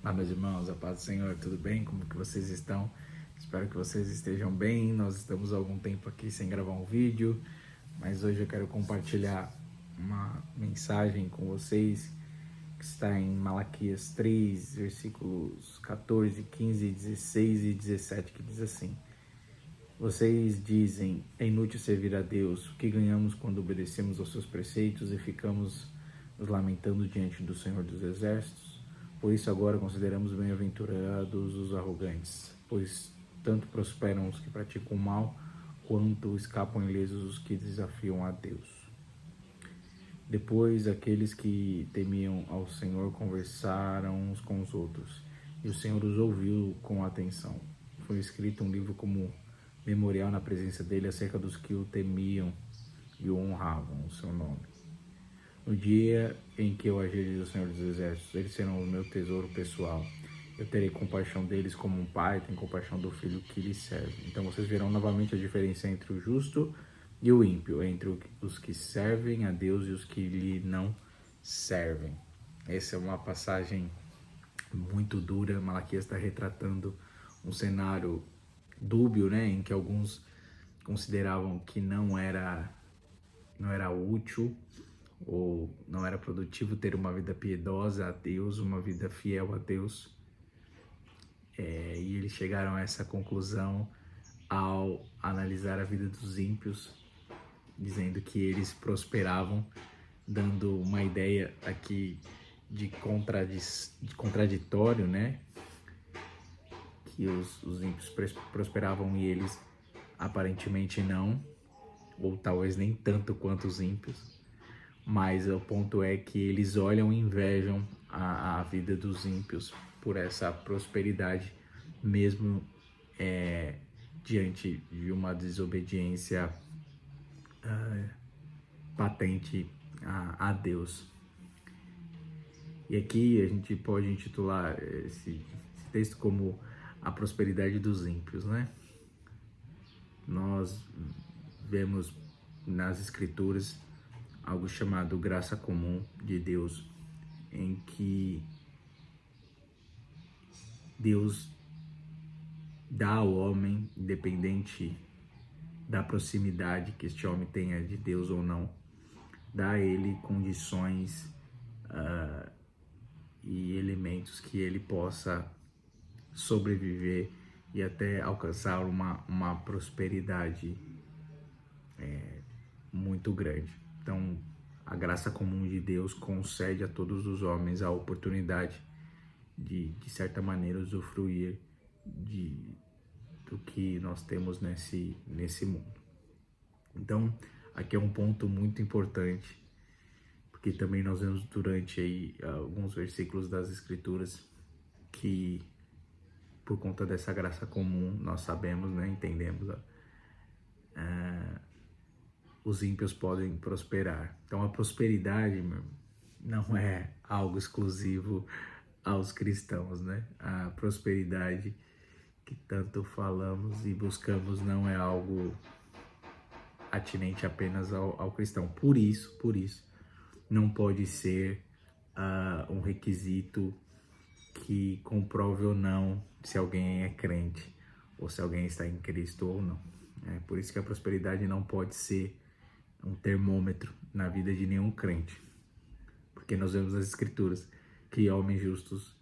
Olá, meus irmãos, a paz do Senhor, tudo bem? Como que vocês estão? Espero que vocês estejam bem. Nós estamos há algum tempo aqui sem gravar um vídeo, mas hoje eu quero compartilhar uma mensagem com vocês que está em Malaquias 3, versículos 14, 15, 16 e 17, que diz assim: Vocês dizem, é inútil servir a Deus, o que ganhamos quando obedecemos aos seus preceitos e ficamos nos lamentando diante do Senhor dos Exércitos? Por isso agora consideramos bem-aventurados os arrogantes, pois tanto prosperam os que praticam o mal, quanto escapam ilesos os que desafiam a Deus. Depois aqueles que temiam ao Senhor conversaram uns com os outros, e o Senhor os ouviu com atenção. Foi escrito um livro como memorial na presença dele acerca dos que o temiam e o honravam, o seu nome. No dia em que eu agir, diz o Senhor dos Exércitos, eles serão o meu tesouro pessoal. Eu terei compaixão deles como um pai tem compaixão do filho que lhe serve. Então vocês verão novamente a diferença entre o justo e o ímpio, entre os que servem a Deus e os que lhe não servem. Essa é uma passagem muito dura. Malaquias está retratando um cenário dúbio, né, em que alguns consideravam que não era útil ou não era produtivo ter uma vida piedosa a Deus, uma vida fiel a Deus. E eles chegaram a essa conclusão ao analisar a vida dos ímpios, dizendo que eles prosperavam, dando uma ideia aqui de contraditório, né? Que os ímpios prosperavam e eles aparentemente não, ou talvez nem tanto quanto os ímpios. Mas o ponto é que eles olham e invejam a vida dos ímpios por essa prosperidade, mesmo diante de uma desobediência patente a Deus. E aqui a gente pode intitular esse texto como a prosperidade dos ímpios, né? Nós vemos nas Escrituras algo chamado graça comum de Deus, em que Deus dá ao homem, independente da proximidade que este homem tenha de Deus ou não, dá a ele condições e elementos que ele possa sobreviver e até alcançar uma prosperidade muito grande. Então, a graça comum de Deus concede a todos os homens a oportunidade de certa maneira, usufruir do que nós temos nesse mundo. Então, aqui é um ponto muito importante, porque também nós vemos durante aí alguns versículos das Escrituras que, por conta dessa graça comum, nós sabemos, né, entendemos, os ímpios podem prosperar. Então a prosperidade não é algo exclusivo aos cristãos, né? A prosperidade que tanto falamos e buscamos não é algo atinente apenas ao cristão. Por isso, não pode ser um requisito que comprove ou não se alguém é crente ou se alguém está em Cristo ou não. Por isso que a prosperidade não pode ser um termômetro na vida de nenhum crente, porque nós vemos nas Escrituras que homens justos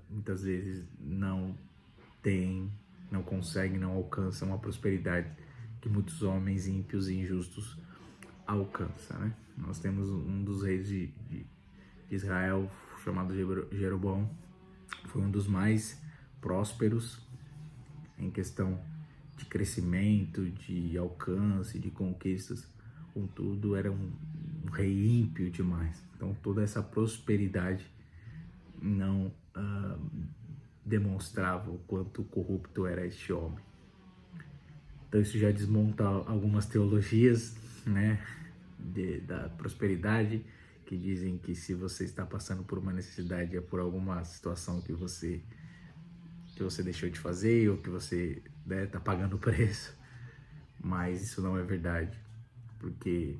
muitas vezes não conseguem, não alcançam a prosperidade que muitos homens ímpios e injustos alcançam, né? Nós temos um dos reis de Israel, chamado Jeroboão, foi um dos mais prósperos em questão de crescimento, de alcance, de conquistas. Contudo, era um rei ímpio demais. Então, toda essa prosperidade não demonstrava o quanto corrupto era este homem. Então, isso já desmonta algumas teologias, né, da prosperidade, que dizem que se você está passando por uma necessidade é por alguma situação que você deixou de fazer ou que você está pagando o preço. Mas isso não é verdade, porque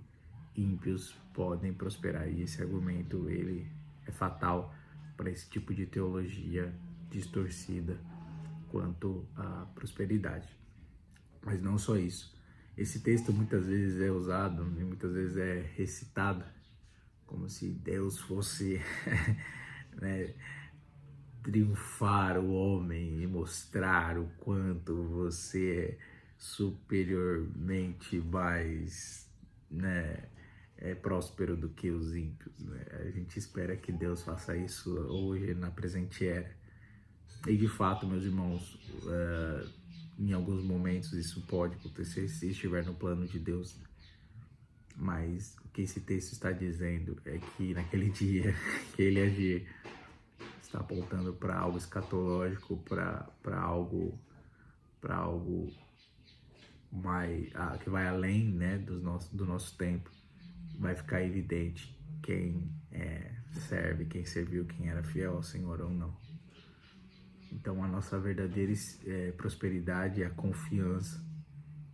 ímpios podem prosperar, e esse argumento ele é fatal para esse tipo de teologia distorcida quanto à prosperidade. Mas não só isso. Esse texto muitas vezes é usado e muitas vezes é recitado como se Deus fosse né, triunfar o homem e mostrar o quanto você é superiormente mais, né, próspero do que os ímpios. Né? A gente espera que Deus faça isso hoje, na presente era. E de fato, meus irmãos, em alguns momentos isso pode acontecer se estiver no plano de Deus. Mas o que esse texto está dizendo é que naquele dia que ele agir, está apontando para algo escatológico, para algo mais, que vai além, né, do nosso tempo. Vai ficar evidente quem serve, quem serviu, quem era fiel ao Senhor ou não. Então a nossa verdadeira prosperidade é a confiança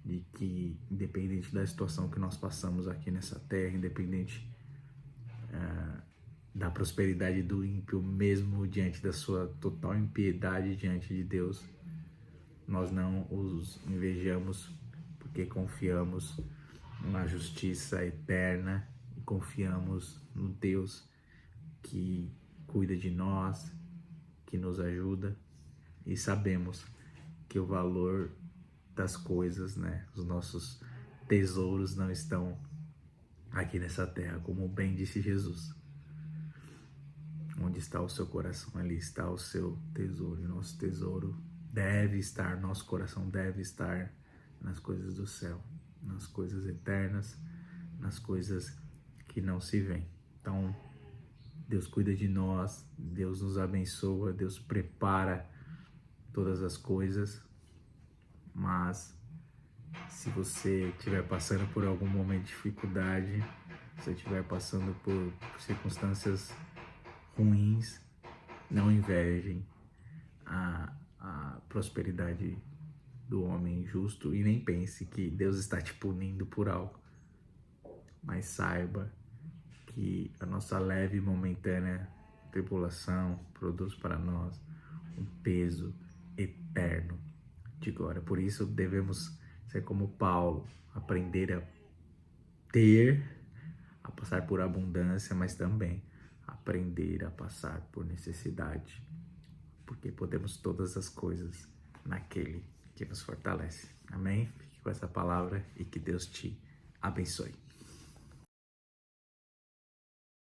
de que, independente da situação que nós passamos aqui nessa terra, independente da prosperidade do ímpio, mesmo diante da sua total impiedade diante de Deus, nós não os invejamos, porque confiamos na justiça eterna e confiamos no Deus que cuida de nós, que nos ajuda, e sabemos que o valor das coisas, né, os nossos tesouros não estão aqui nessa terra, como bem disse Jesus. Onde está o seu coração, ali está o seu tesouro. E nosso tesouro deve estar, nosso coração deve estar nas coisas do céu, nas coisas eternas, nas coisas que não se veem. Então, Deus cuida de nós, Deus nos abençoa, Deus prepara todas as coisas, mas se você estiver passando por algum momento de dificuldade, se você estiver passando por circunstâncias ruins, não invejem a prosperidade do homem justo e nem pense que Deus está te punindo por algo, mas saiba que a nossa leve e momentânea tribulação produz para nós um peso eterno de glória. Por isso devemos ser como Paulo, aprender a ter, a passar por abundância, mas também aprender a passar por necessidade, porque podemos todas as coisas naquele que nos fortalece. Amém? Fique com essa palavra e que Deus te abençoe.